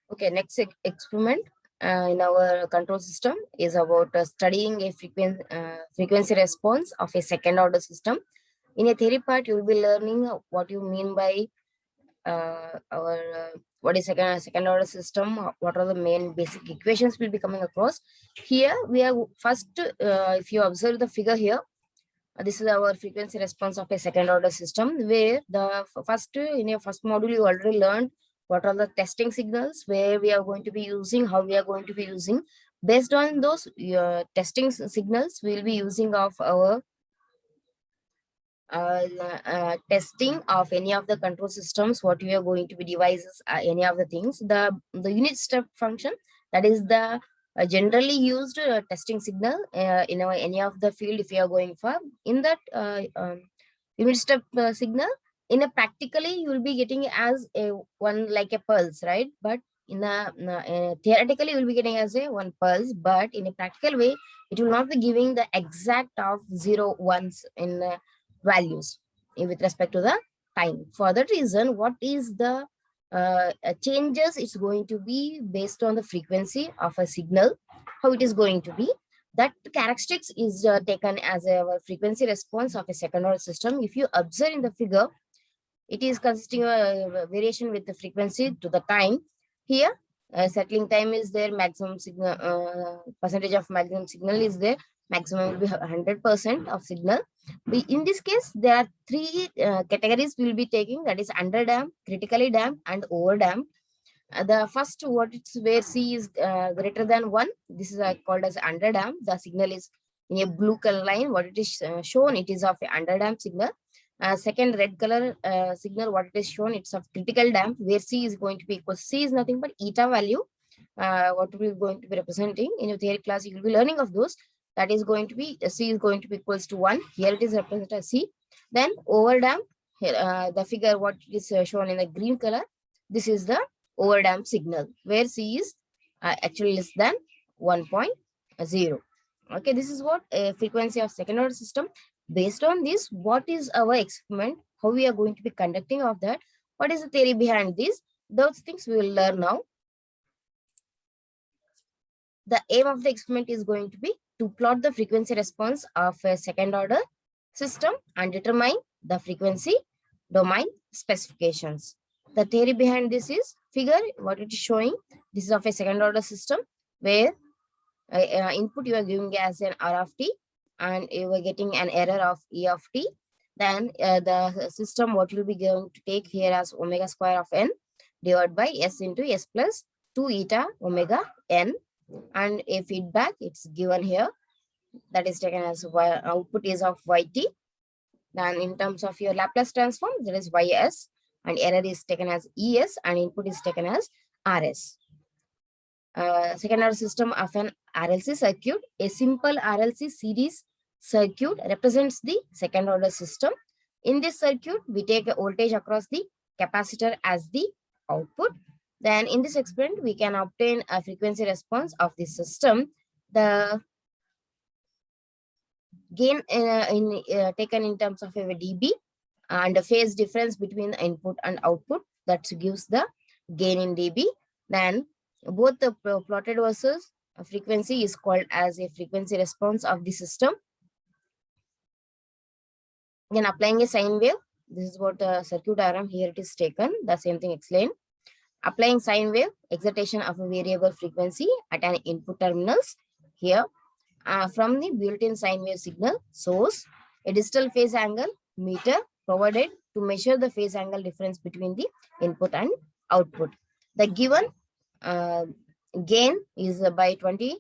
Okay, next experiment in our control system is about studying a frequency response of a second order system. In a theory part, you will be learning what you mean by our what is second order system, what are the main basic equations we'll be coming across. Here we are first, if you observe the figure here, this is our frequency response of a second order system, where the first in your first module you already learned what are the testing signals, where we are going to be using, how we are going to be using. Based on those testing signals, we will be using of our testing of any of the control systems, what we are going to be devices, any of the things. The unit step function, that is the generally used testing signal in our any of the field if you are going for. In that unit step signal, in a practically you will be getting as a one like a pulse, right? But in a theoretically you will be getting as a one pulse, but in a practical way it will not be giving the exact of zero ones in values with respect to the time. For that reason, what is the changes, it's going to be based on the frequency of a signal, how it is going to be. That characteristics is taken as a frequency response of a second order system. If you observe in the figure, it is consisting of a variation with the frequency to the time. Here, settling time is there, maximum signal, percentage of maximum signal is there, maximum will be 100% of signal. In this case, there are three categories we will be taking, that is under damped, critically damped, and over damped. The first, what it's where C is greater than 1, this is called as under damped. The signal is in a blue color line. What it is shown, it is of a under damped signal. Second red color signal, what it is shown, it's of critical damp, where C is going to be equal. C is nothing but eta value. What we are going to be representing in your theory class, you will be learning of those. That is going to be C is going to be equals to 1. Here it is represented as C. Then over damp, here, the figure what is shown in the green color, this is the over damp signal, where C is actually less than 1.0. Okay, this is what a frequency of second order system. Based on this, what is our experiment, how we are going to be conducting of that, what is the theory behind this, those things we will learn now. The aim of the experiment is going to be to plot the frequency response of a second order system and determine the frequency domain specifications. The theory behind this is figure what it is showing. This is of a second order system, where input you are giving as an R of t, and you are getting an error of E of t. Then the system what you will be going to take here as omega square of n divided by s into s plus 2 eta omega n, and a feedback it's given here, that is taken as y, output is of yt. Then in terms of your Laplace transform, there is ys, and error is taken as es, and input is taken as rs. Second order system of an RLC circuit. A simple RLC series circuit represents the second order system. In this circuit, we take a voltage across the capacitor as the output. Then in this experiment, we can obtain a frequency response of the system. The gain taken in terms of a dB, and the phase difference between the input and output, that gives the gain in dB. Then both the plotted versus frequency is called as a frequency response of the system. Then applying a sine wave, this is what the circuit diagram here it is taken, the same thing explained. Applying sine wave, excitation of a variable frequency at an input terminals. Here from the built-in sine wave signal source, a digital phase angle meter provided to measure the phase angle difference between the input and output. The given gain is by 20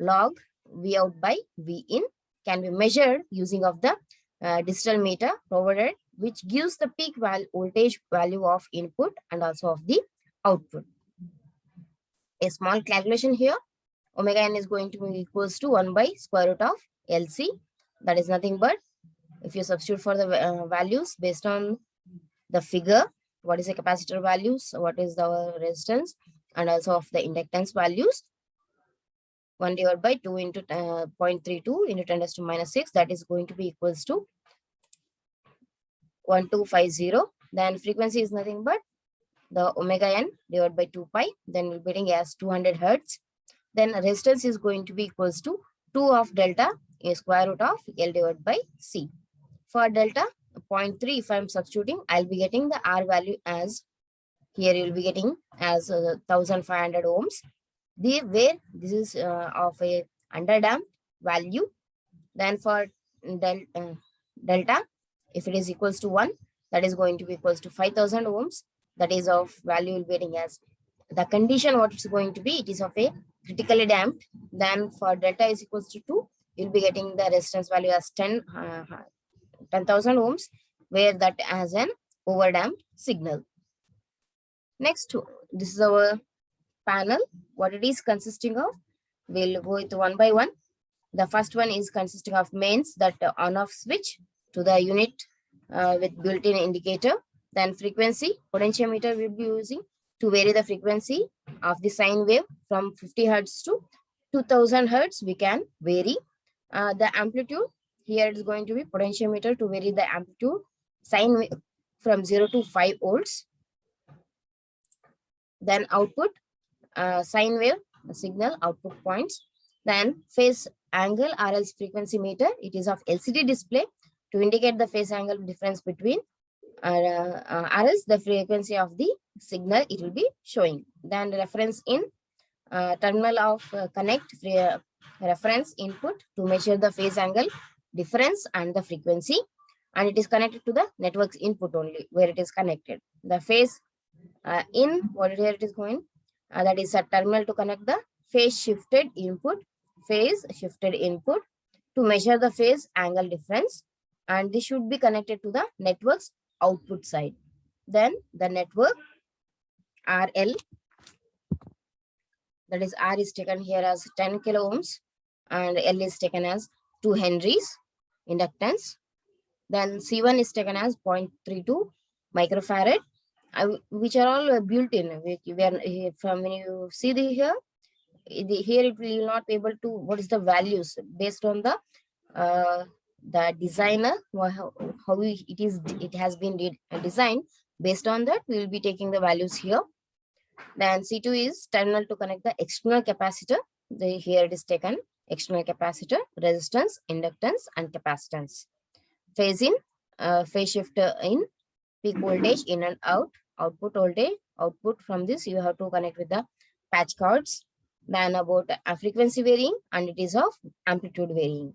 log V out by V in, can be measured using of the digital meter provided, which gives the peak voltage value of input and also of the output. A small calculation here, omega n is going to be equals to 1 by square root of LC. That is nothing but, if you substitute for the values based on the figure, what is the capacitor values, what is the resistance, and also of the inductance values, 1 divided by 2 into 0.32 into 10 to minus 6, that is going to be equals to 1250. Then frequency is nothing but the omega n divided by 2 pi, then we'll be getting as 200 hertz. Then resistance is going to be equals to 2 of delta is square root of L divided by C. For delta 0.3, if I'm substituting, I'll be getting the R value as, here you'll be getting as 1500 ohms. Where this is of a underdamped value. Then for delta, if it is equals to 1, that is going to be equals to 5000 ohms. That is of value will be getting as the condition what it's going to be, it is of a critically damped. Then for delta is equals to 2, you'll be getting the resistance value as 10,000 ohms, where that has an overdamped signal. Next, this is our panel. What it is consisting of, we'll go with one by one. The first one is consisting of mains, that on-off switch to the unit with built-in indicator. Then frequency, potentiometer we'll be using to vary the frequency of the sine wave from 50 hertz to 2000 hertz. We can vary the amplitude. Here it's going to be potentiometer to vary the amplitude sine wave from 0 to 5 volts. Then output sine wave signal output points. Then phase angle RL's frequency meter, it is of LCD display to indicate the phase angle difference between RL's, the frequency of the signal it will be showing. Then reference in terminal of connect reference input to measure the phase angle difference and the frequency, and it is connected to the network's input only where it is connected. The phase in what here it is going, that is a terminal to connect the phase shifted input to measure the phase angle difference, and this should be connected to the network's output side. Then the network RL, that is R is taken here as 10 kilo ohms and L is taken as 2 henries inductance. Then C1 is taken as 0.32 microfarad, which are all built in. From when you see here it will not be able to, what is the values based on the designer, how it has been designed. Based on that, we will be taking the values here. Then C2 is terminal to connect the external capacitor. Here it is taken external capacitor, resistance, inductance, and capacitance. Phase in, phase shifter in, peak voltage in and out, output voltage, output from this you have to connect with the patch cords. Then about frequency varying, and it is of amplitude varying.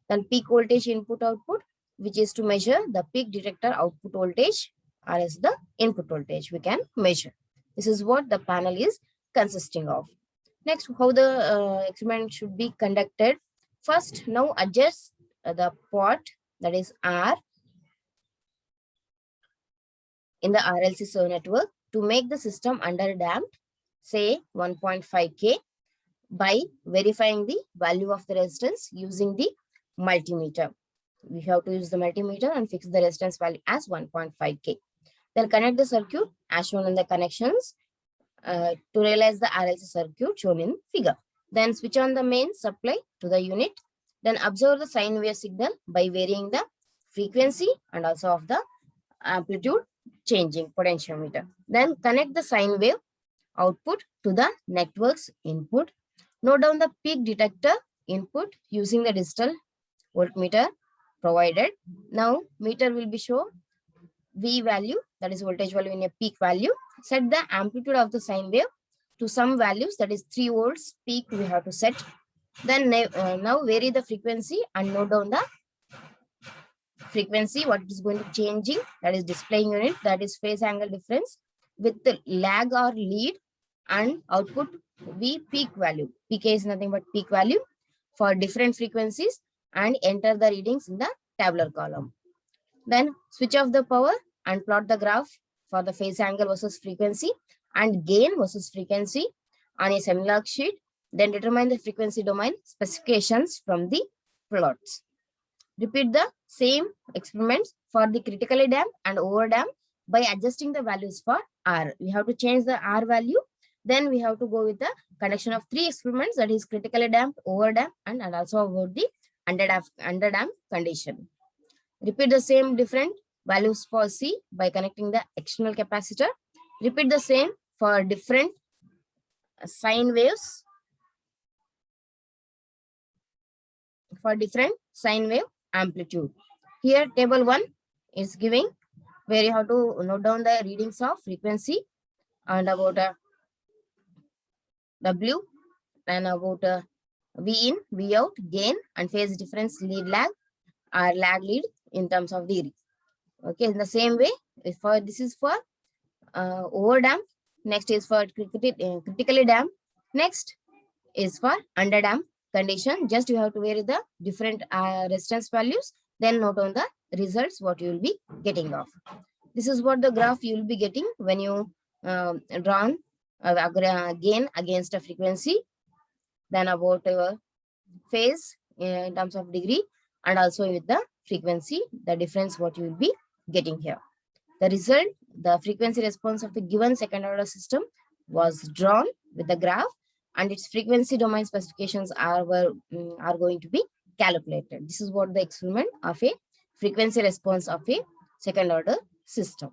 Then peak voltage input output, which is to measure the peak detector output voltage, or as the input voltage we can measure. This is what the panel is consisting of. Next, how the experiment should be conducted. First, now adjust the port, that is R, in the RLC servo network to make the system underdamped, say 1.5K, by verifying the value of the resistance using the multimeter. We have to use the multimeter and fix the resistance value as 1.5K. Then connect the circuit as shown in the connections to realize the RLC circuit shown in figure. Then switch on the main supply to the unit. Then observe the sine wave signal by varying the frequency and also of the amplitude changing potentiometer. Then connect the sine wave output to the network's input. Note down the peak detector input using the digital voltmeter provided. Now meter will be shown V value, that is voltage value in a peak value. Set the amplitude of the sine wave to some values, that is 3 volts peak we have to set. Then now vary the frequency and note down the frequency what is going to changing, that is displaying unit, that is phase angle difference with the lag or lead, and output V peak value. PK is nothing but peak value for different frequencies, and enter the readings in the tabular column. Then switch off the power and plot the graph for the phase angle versus frequency and gain versus frequency on a Semilog sheet. Then determine the frequency domain specifications from the plots. Repeat the same experiments for the critically damped and overdamped by adjusting the values for R. We have to change the R value. Then we have to go with the connection of 3 experiments, that is critically damped, overdamped, and also about the underdamped condition. Repeat the same different values for C by connecting the external capacitor Repeat the same for different sine waves, for different sine wave amplitude. Here table 1 is giving where you have to note down the readings of frequency and about W and about V in, V out, gain and phase difference, lead lag or lag lead in terms of degree. Okay, in the same way, for this is for over damped, next is for critically damped, next is for under damped condition. Just you have to vary the different resistance values, then note on the results what you will be getting off. This is what the graph you will be getting when you drawn gain against a frequency, then about phase in terms of degree, and also with the frequency, the difference what you will be getting here. The result, the frequency response of a given second order system was drawn with the graph, and its frequency domain specifications are going to be calculated. This is what the experiment of a frequency response of a second order system.